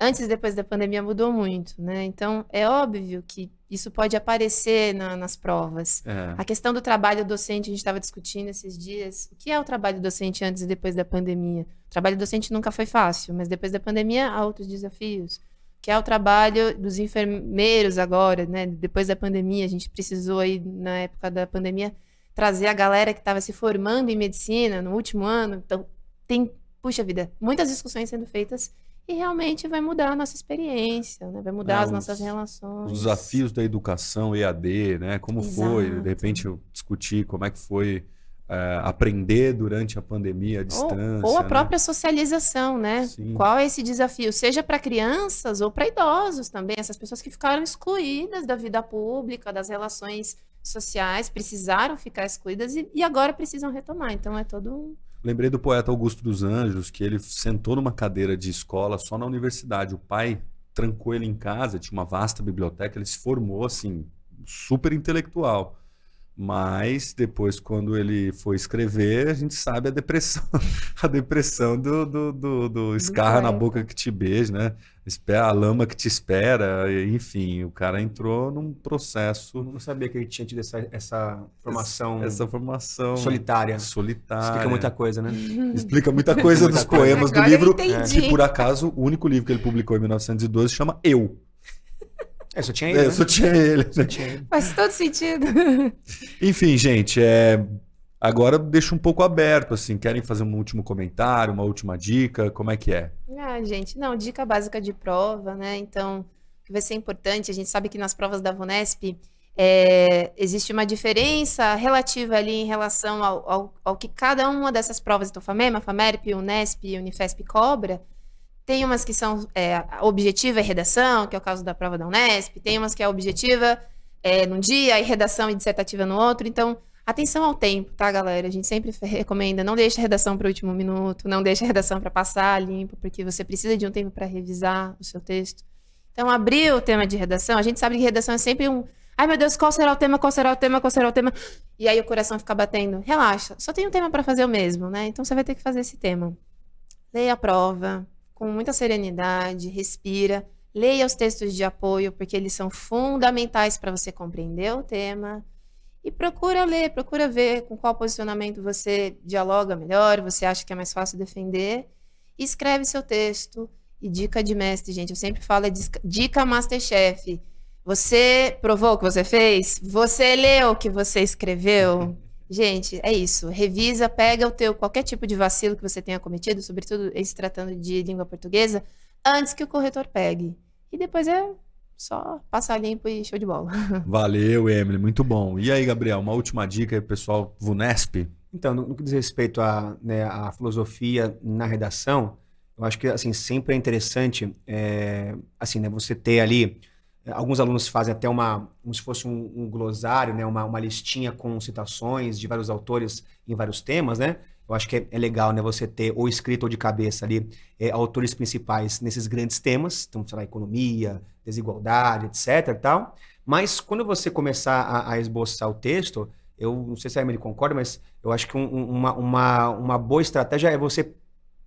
antes e depois da pandemia mudou muito, né? Então, é óbvio que isso pode aparecer nas provas. A questão do trabalho docente, a gente estava discutindo esses dias. O que é o trabalho docente antes e depois da pandemia? O trabalho docente nunca foi fácil, mas depois da pandemia há outros desafios. Que é o trabalho dos enfermeiros agora, né? Depois da pandemia, a gente precisou aí, na época da pandemia, trazer a galera que estava se formando em medicina no último ano. Então, puxa vida, muitas discussões sendo feitas e realmente vai mudar a nossa experiência, né? Vai mudar as nossas relações. Os desafios da educação EAD, né? Como foi, de repente, eu discutir como é que foi aprender durante a pandemia à distância. Ou a própria socialização, né? Sim. Qual é esse desafio? Seja para crianças ou para idosos também, essas pessoas que ficaram excluídas da vida pública, das relações sociais, precisaram ficar excluídas e agora precisam retomar. Então é todo um... Lembrei do poeta Augusto dos Anjos, que ele sentou numa cadeira de escola só na universidade. O pai trancou ele em casa, tinha uma vasta biblioteca, ele se formou assim, super intelectual. Mas depois, quando ele foi escrever, a gente sabe a depressão do escarra na boca que te beija, né? A lama que te espera, enfim, o cara entrou num processo. Eu não sabia que ele tinha tido essa formação. Essa formação solitária. Explica muita coisa, né? Explica muita coisa dos poemas do livro, que por acaso o único livro que ele publicou em 1912 chama Eu. Só tinha ele. Só tinha ele. Faz todo sentido. Enfim, gente, agora deixo um pouco aberto, assim. Querem fazer um último comentário, uma última dica? Como é que é? Gente, dica básica de prova, né? Então, o que vai ser importante, a gente sabe que nas provas da VUNESP Existe uma diferença relativa ali em relação ao que cada uma dessas provas, então FAMEMA, FAMERP, Unesp e Unifesp cobra. Tem umas que são a objetiva e redação, que é o caso da prova da Unesp, tem umas que é objetiva num dia e redação e dissertativa no outro. Então, atenção ao tempo, tá, galera? A gente sempre recomenda, não deixe a redação para o último minuto, não deixe a redação para passar limpo, porque você precisa de um tempo para revisar o seu texto. Então, abrir o tema de redação, a gente sabe que redação é sempre ai, meu Deus, qual será o tema, qual será o tema, qual será o tema? E aí o coração fica batendo. Relaxa, só tem um tema para fazer o mesmo, né? Então você vai ter que fazer esse tema. Leia a prova com muita serenidade, respira, leia os textos de apoio, porque eles são fundamentais para você compreender o tema. E procura ler, procura ver com qual posicionamento você dialoga melhor, você acha que é mais fácil defender. E escreve seu texto. E dica de mestre, gente, eu sempre falo, dica Masterchef. Você provou o que você fez? Você leu o que você escreveu? Gente, é isso. Revisa, pega qualquer tipo de vacilo que você tenha cometido, sobretudo se tratando de língua portuguesa, antes que o corretor pegue. E depois é só passar limpo e show de bola. Valeu, Emily, muito bom. E aí, Gabriel, uma última dica aí, pessoal, VUNESP? Então, no que diz respeito à filosofia na redação, eu acho que assim, sempre é interessante assim, né, você ter ali. Alguns alunos fazem até como se fosse um glossário, né? Uma listinha com citações de vários autores em vários temas, né? Eu acho que é legal, né? Você ter ou escrito ou de cabeça ali autores principais nesses grandes temas, então, sei lá, economia, desigualdade, etc. e tal. Mas quando você começar a esboçar o texto, eu não sei se a Emily concorda, mas eu acho que uma boa estratégia é você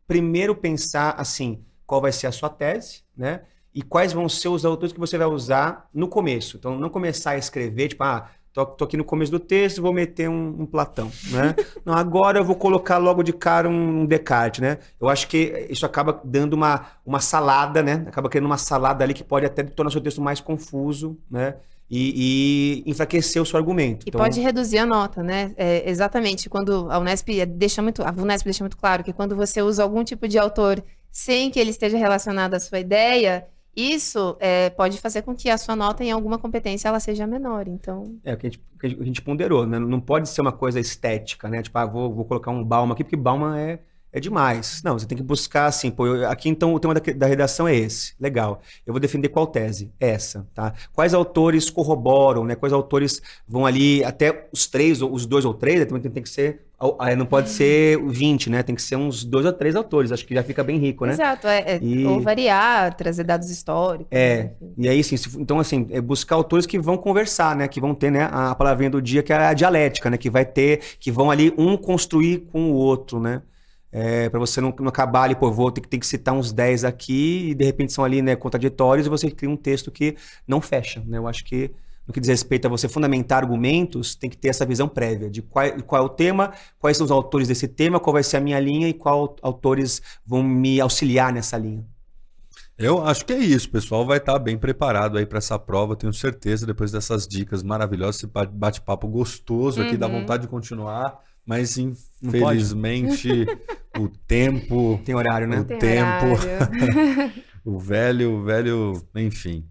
primeiro pensar assim, qual vai ser a sua tese, né? E quais vão ser os autores que você vai usar no começo. Então, não começar a escrever, tipo, tô aqui no começo do texto, vou meter um Platão, né? Não, agora eu vou colocar logo de cara um Descartes, né? Eu acho que isso acaba dando uma salada, né? Acaba criando uma salada ali que pode até tornar o seu texto mais confuso, né? E enfraquecer o seu argumento. E então, pode reduzir a nota, né? Exatamente, quando a VUNESP deixa muito claro que quando você usa algum tipo de autor sem que ele esteja relacionado à sua ideia, isso pode fazer com que a sua nota em alguma competência ela seja menor, então... É o que a gente ponderou, né? Não pode ser uma coisa estética, né? Tipo, vou colocar um Bauman aqui, porque Bauman é demais. Não, você tem que buscar assim, aqui então o tema da redação é esse. Legal. Eu vou defender qual tese? Essa, tá? Quais autores corroboram, né? Quais autores vão ali, até os 2 ou 3, também tem que ser... Não pode ser 20, né? Tem que ser uns 2 ou 3 autores. Acho que já fica bem rico, né? Exato. Ou variar, trazer dados históricos. E aí, assim, então, assim, buscar autores que vão conversar, né? Que vão ter, né, a palavrinha do dia, que é a dialética, né? Que vão ali construir com o outro, né? Para você não acabar ali, vou ter que citar uns 10 aqui e de repente são ali, né, contraditórios e você cria um texto que não fecha, né? Eu acho que no que diz respeito a você fundamentar argumentos, tem que ter essa visão prévia de qual é o tema, quais são os autores desse tema, qual vai ser a minha linha e quais autores vão me auxiliar nessa linha. Eu acho que é isso, o pessoal vai estar bem preparado aí para essa prova, tenho certeza, depois dessas dicas maravilhosas, esse bate-papo gostoso aqui, dá vontade de continuar, mas infelizmente o tempo... Tem horário, né? O tempo, o velho, enfim...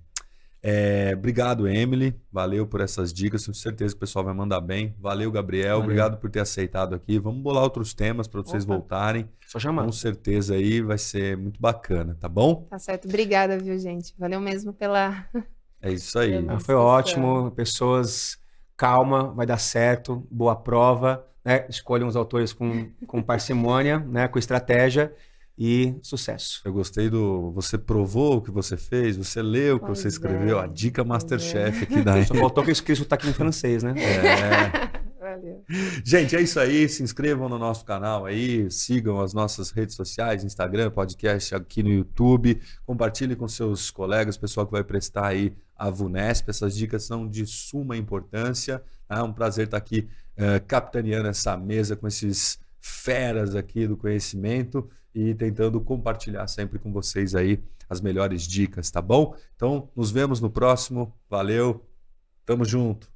obrigado, Emily. Valeu por essas dicas. Tenho certeza que o pessoal vai mandar bem. Valeu, Gabriel. Valeu. Obrigado por ter aceitado aqui. Vamos bolar outros temas para vocês voltarem. Só chamar. Com certeza aí vai ser muito bacana, tá bom? Tá certo. Obrigada, viu, gente? Valeu mesmo pela... É isso aí. Foi ótimo. Pessoas, calma, vai dar certo. Boa prova, né? Escolham os autores com parcimônia, né? Com estratégia. E sucesso. Eu gostei você provou o que você fez, você leu o que você escreveu, a dica Masterchef aqui da... Só faltou que eu esqueci o sotaque em francês, né? Valeu. Gente, é isso aí, se inscrevam no nosso canal aí, sigam as nossas redes sociais, Instagram, podcast aqui no YouTube, compartilhe com seus colegas, pessoal que vai prestar aí a VUNESP, essas dicas são de suma importância, é um prazer estar aqui capitaneando essa mesa com esses feras aqui do conhecimento e tentando compartilhar sempre com vocês aí as melhores dicas, tá bom? Então, nos vemos no próximo. Valeu, tamo junto.